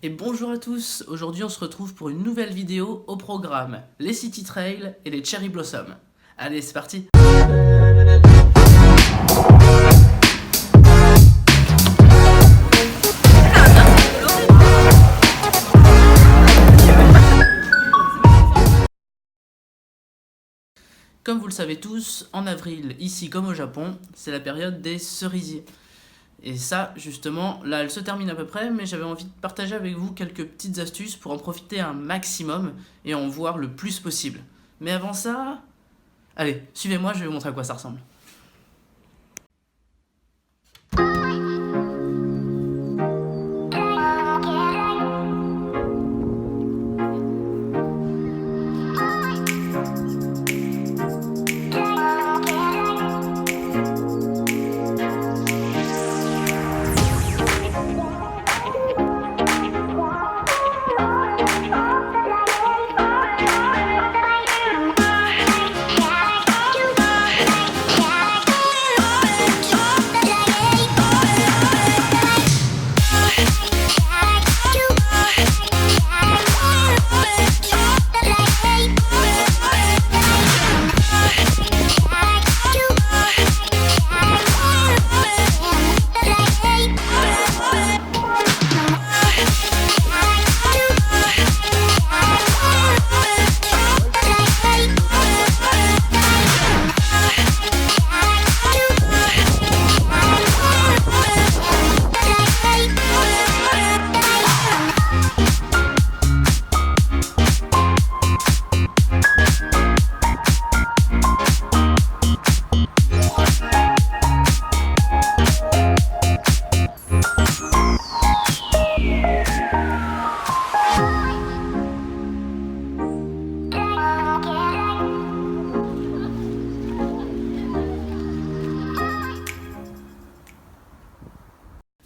Et bonjour à tous, aujourd'hui on se retrouve pour une nouvelle vidéo au programme, les City Trails et les Cherry Blossom. Allez, c'est parti! Comme vous le savez tous, en avril, ici comme au Japon, c'est la période des cerisiers. Et ça, justement, là, elle se termine à peu près, mais j'avais envie de partager avec vous quelques petites astuces pour en profiter un maximum et en voir le plus possible. Mais avant ça... Allez, suivez-moi, je vais vous montrer à quoi ça ressemble.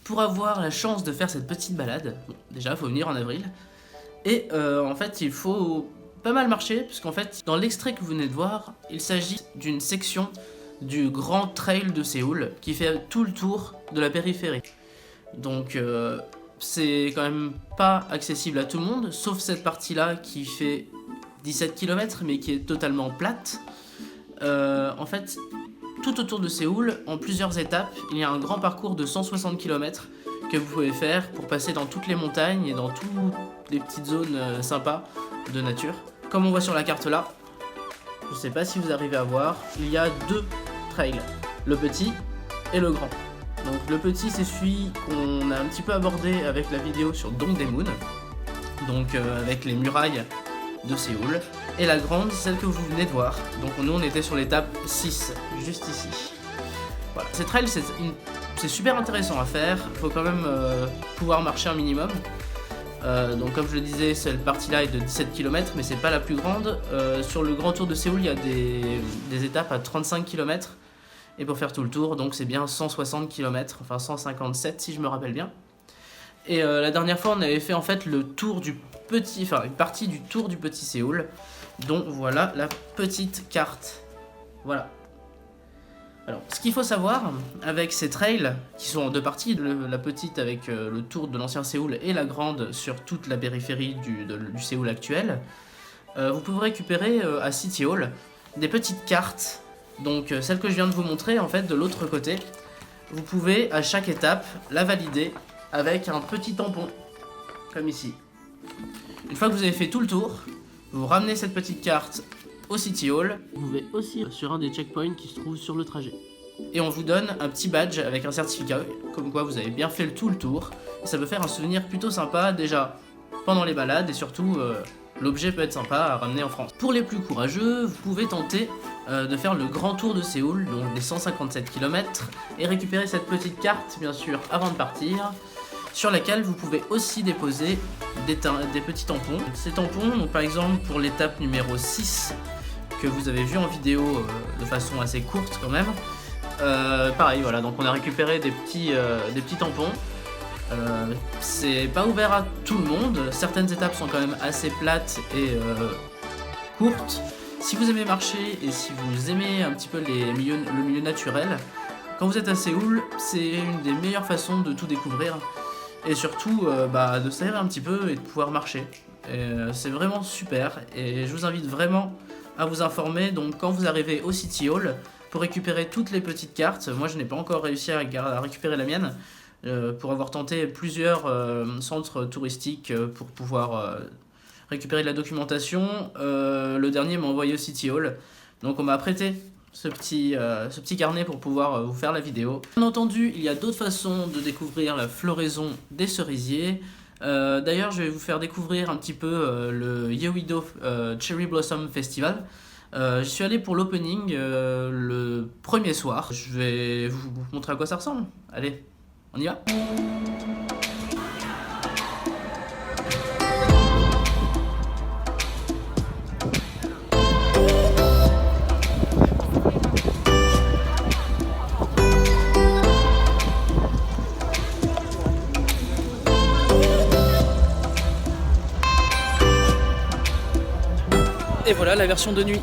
Pour avoir la chance de faire cette petite balade, bon, déjà il faut venir en avril, et en fait il faut pas mal marcher, puisqu'en fait dans l'extrait que vous venez de voir, il s'agit d'une section du Grand Trail de Séoul qui fait tout le tour de la périphérie. Donc c'est quand même pas accessible à tout le monde, sauf cette partie-là qui fait 17 km mais qui est totalement plate. En fait, tout autour de Séoul, en plusieurs étapes, il y a un grand parcours de 160 km que vous pouvez faire pour passer dans toutes les montagnes et dans toutes les petites zones sympas de nature. Comme on voit sur la carte là, je sais pas si vous arrivez à voir, il y a deux trails, le petit et le grand. Donc le petit c'est celui qu'on a un petit peu abordé avec la vidéo sur Dongdaemun, donc avec les murailles de Séoul, et la grande, celle que vous venez de voir. Donc nous on était sur l'étape 6, juste ici. Voilà. Ces trails c'est super intéressant à faire, il faut quand même pouvoir marcher un minimum. Donc comme je le disais, cette partie là est de 17 km, mais c'est pas la plus grande. Sur le grand tour de Séoul, il y a des étapes à 35 km, et pour faire tout le tour, donc c'est bien 160 km, enfin 157 si je me rappelle bien. Et la dernière fois, on avait fait en fait le tour du petit, enfin une partie du tour du petit Séoul. Donc voilà la petite carte. Voilà. Alors, ce qu'il faut savoir avec ces trails, qui sont en deux parties, la petite avec le tour de l'ancien Séoul et la grande sur toute la périphérie du Séoul actuel, vous pouvez récupérer à City Hall des petites cartes. Donc celle que je viens de vous montrer, en fait, de l'autre côté, vous pouvez à chaque étape la valider avec un petit tampon, comme ici. Une fois que vous avez fait tout le tour, vous ramenez cette petite carte au City Hall. Vous pouvez aussi sur un des checkpoints qui se trouve sur le trajet. Et on vous donne un petit badge avec un certificat, comme quoi vous avez bien fait tout le tour. Et ça peut faire un souvenir plutôt sympa, déjà pendant les balades, et surtout l'objet peut être sympa à ramener en France. Pour les plus courageux, vous pouvez tenter de faire le grand tour de Séoul, donc des 157 km, et récupérer cette petite carte, bien sûr, avant de partir, sur laquelle vous pouvez aussi déposer des petits tampons. Ces tampons, donc par exemple pour l'étape numéro 6, que vous avez vu en vidéo de façon assez courte quand même, pareil, voilà, donc on a récupéré des petits tampons. C'est pas ouvert à tout le monde, certaines étapes sont quand même assez plates et courtes. Si vous aimez marcher et si vous aimez un petit peu le milieu naturel, quand vous êtes à Séoul, c'est une des meilleures façons de tout découvrir. et surtout de s'aérer un petit peu et de pouvoir marcher. C'est vraiment super et je vous invite vraiment à vous informer. Donc quand vous arrivez au City Hall, pour récupérer toutes les petites cartes, moi je n'ai pas encore réussi à récupérer la mienne, pour avoir tenté plusieurs centres touristiques pour pouvoir récupérer de la documentation. Le dernier m'a envoyé au City Hall, donc on m'a prêté ce petit carnet pour pouvoir vous faire la vidéo. Bien entendu, il y a d'autres façons de découvrir la floraison des cerisiers. D'ailleurs, je vais vous faire découvrir un petit peu le Yeouido Cherry Blossom Festival. J'y suis allé pour l'opening le premier soir. Je vais vous montrer à quoi ça ressemble. Allez, on y va. Et voilà la version de nuit.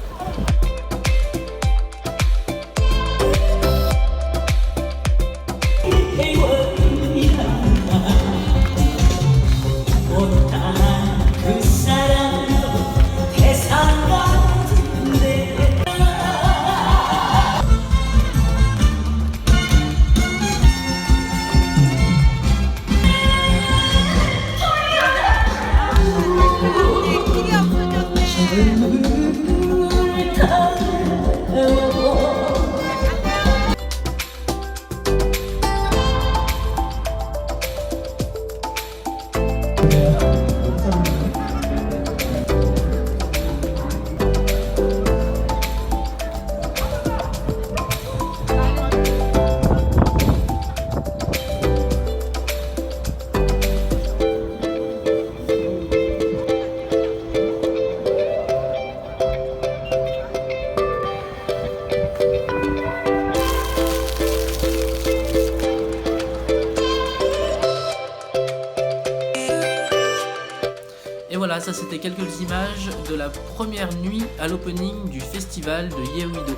Et voilà, ça c'était quelques images de la première nuit à l'opening du festival de Yeouido.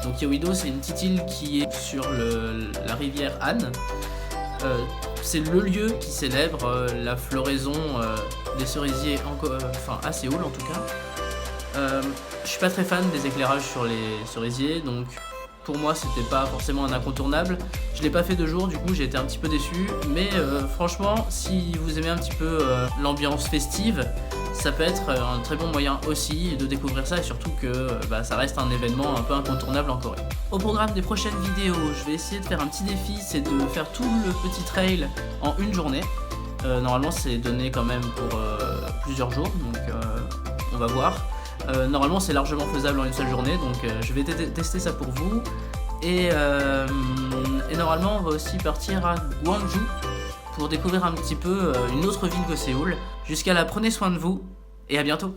Donc Yeouido, c'est une petite île qui est sur la rivière Han. C'est le lieu qui célèbre la floraison des cerisiers à Séoul en tout cas. Je suis pas très fan des éclairages sur les cerisiers, donc pour moi c'était pas forcément un incontournable. Je l'ai pas fait 2 jours, du coup j'ai été un petit peu déçu, mais franchement si vous aimez un petit peu l'ambiance festive, ça peut être un très bon moyen aussi de découvrir ça, et surtout que ça reste un événement un peu incontournable en Corée. Au programme des prochaines vidéos, je vais essayer de faire un petit défi, c'est de faire tout le petit trail en une journée. Normalement c'est donné quand même pour plusieurs jours, donc on va voir. Normalement c'est largement faisable en une seule journée, donc je vais tester ça pour vous. Et normalement on va aussi partir à Gwangju pour découvrir un petit peu une autre ville que Séoul. Jusqu'à là, prenez soin de vous et à bientôt.